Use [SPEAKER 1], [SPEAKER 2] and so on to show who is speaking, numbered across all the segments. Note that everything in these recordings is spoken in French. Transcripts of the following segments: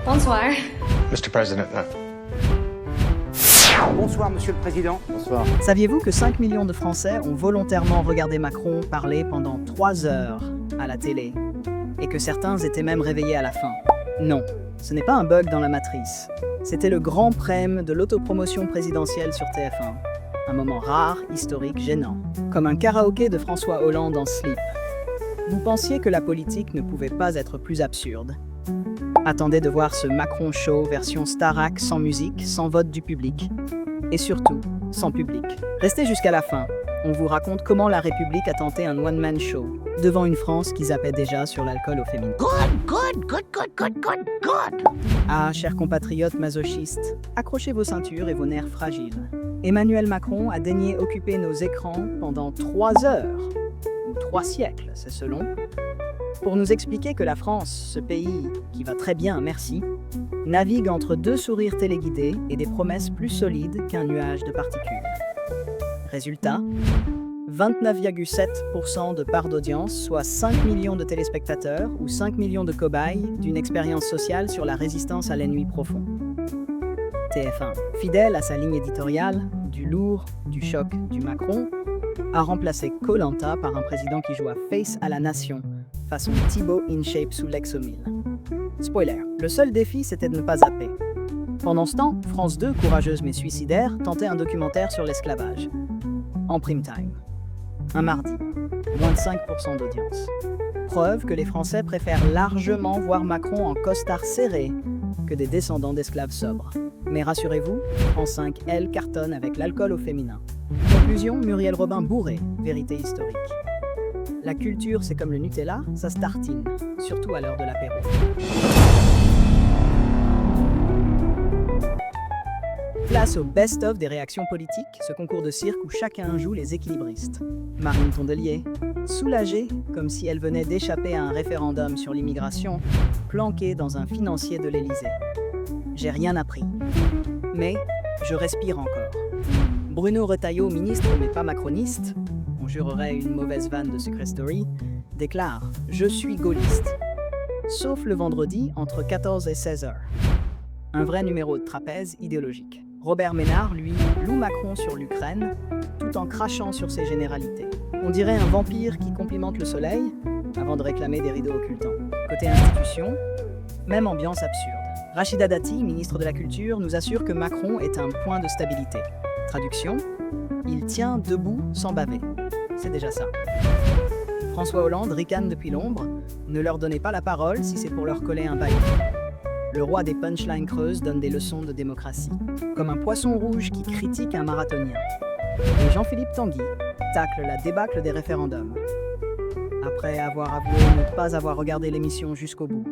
[SPEAKER 1] Bonsoir.
[SPEAKER 2] Mr. President,
[SPEAKER 3] Bonsoir, Monsieur le Président.
[SPEAKER 4] Bonsoir.
[SPEAKER 5] Saviez-vous que 5 millions de Français ont volontairement regardé Macron parler pendant 3 heures à la télé et que certains étaient même réveillés à la fin? Non, ce n'est pas un bug dans la matrice. C'était le grand prème de l'autopromotion présidentielle sur TF1. Un moment rare, historique, gênant. Comme un karaoké de François Hollande en slip. Vous pensiez que la politique ne pouvait pas être plus absurde. Attendez de voir ce Macron Show version Starac sans musique, sans vote du public. Et surtout, sans public. Restez jusqu'à la fin. On vous raconte comment la République a tenté un one-man show devant une France qui zappait déjà sur l'alcool au féminin. Ah, chers compatriotes masochistes, accrochez vos ceintures et vos nerfs fragiles. Emmanuel Macron a daigné occuper nos écrans pendant 3 heures, ou 3 siècles, c'est selon, pour nous expliquer que la France, ce pays qui va très bien, merci, navigue entre 2 sourires téléguidés et des promesses plus solides qu'un nuage de particules. Résultat, 29,7% de part d'audience, soit 5 millions de téléspectateurs ou 5 millions de cobayes d'une expérience sociale sur la résistance à l'ennui profond. TF1, fidèle à sa ligne éditoriale, du lourd, du choc, du Macron, a remplacé Koh-Lanta par un président qui joue à face à la nation, façon Thibaut in shape sous l'ex-Omil. Spoiler, le seul défi c'était de ne pas zapper. Pendant ce temps, France 2, courageuse mais suicidaire, tentait un documentaire sur l'esclavage. En prime time. Un mardi. Moins de 5% d'audience. Preuve que les Français préfèrent largement voir Macron en costard serré que des descendants d'esclaves sobres. Mais rassurez-vous, France 5, elle, cartonne avec l'alcool au féminin. Conclusion, Muriel Robin bourré, vérité historique. La culture, c'est comme le Nutella, ça se tartine, surtout à l'heure de l'apéro. Place au best-of des réactions politiques, ce concours de cirque où chacun joue les équilibristes. Marine Tondelier, soulagée, comme si elle venait d'échapper à un référendum sur l'immigration, planquée dans un financier de l'Élysée. J'ai rien appris. Mais je respire encore. Bruno Retailleau, ministre mais pas macroniste, on jurerait une mauvaise vanne de Secret Story, déclare « Je suis gaulliste ». Sauf le vendredi entre 14 et 16 heures. Un vrai numéro de trapèze idéologique. Robert Ménard, lui, loue Macron sur l'Ukraine, tout en crachant sur ses généralités. On dirait un vampire qui complimente le soleil, avant de réclamer des rideaux occultants. Côté institution, même ambiance absurde. Rachida Dati, ministre de la Culture, nous assure que Macron est un point de stabilité. Traduction, il tient debout sans baver. C'est déjà ça. François Hollande ricane depuis l'ombre, ne leur donnez pas la parole si c'est pour leur coller un bail. Le roi des punchlines creuses donne des leçons de démocratie, comme un poisson rouge qui critique un marathonien. Et Jean-Philippe Tanguy tacle la débâcle des référendums. Après avoir avoué ne pas avoir regardé l'émission jusqu'au bout,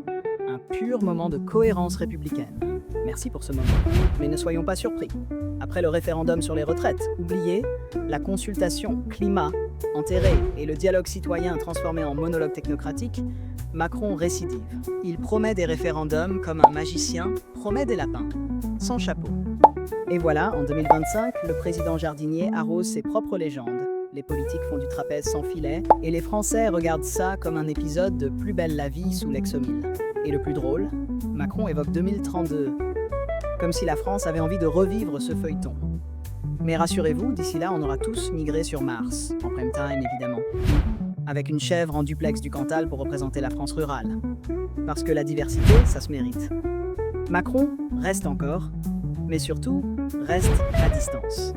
[SPEAKER 5] un pur moment de cohérence républicaine. Merci pour ce moment. Mais ne soyons pas surpris. Après le référendum sur les retraites, oublié, la consultation climat enterrée et le dialogue citoyen transformé en monologue technocratique, Macron récidive. Il promet des référendums comme un magicien promet des lapins, sans chapeau. Et voilà, en 2025, le président jardinier arrose ses propres légendes. Les politiques font du trapèze sans filet, et les Français regardent ça comme un épisode de Plus belle la vie sous l'ex-Omil. Et le plus drôle, Macron évoque 2032, comme si la France avait envie de revivre ce feuilleton. Mais rassurez-vous, d'ici là, on aura tous migré sur Mars, en prime time évidemment, avec une chèvre en duplex du Cantal pour représenter la France rurale. Parce que la diversité, ça se mérite. Macron reste encore, mais surtout, reste à distance.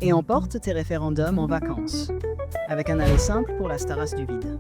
[SPEAKER 5] Et emporte tes référendums en vacances, avec un aller simple pour la Starace du vide.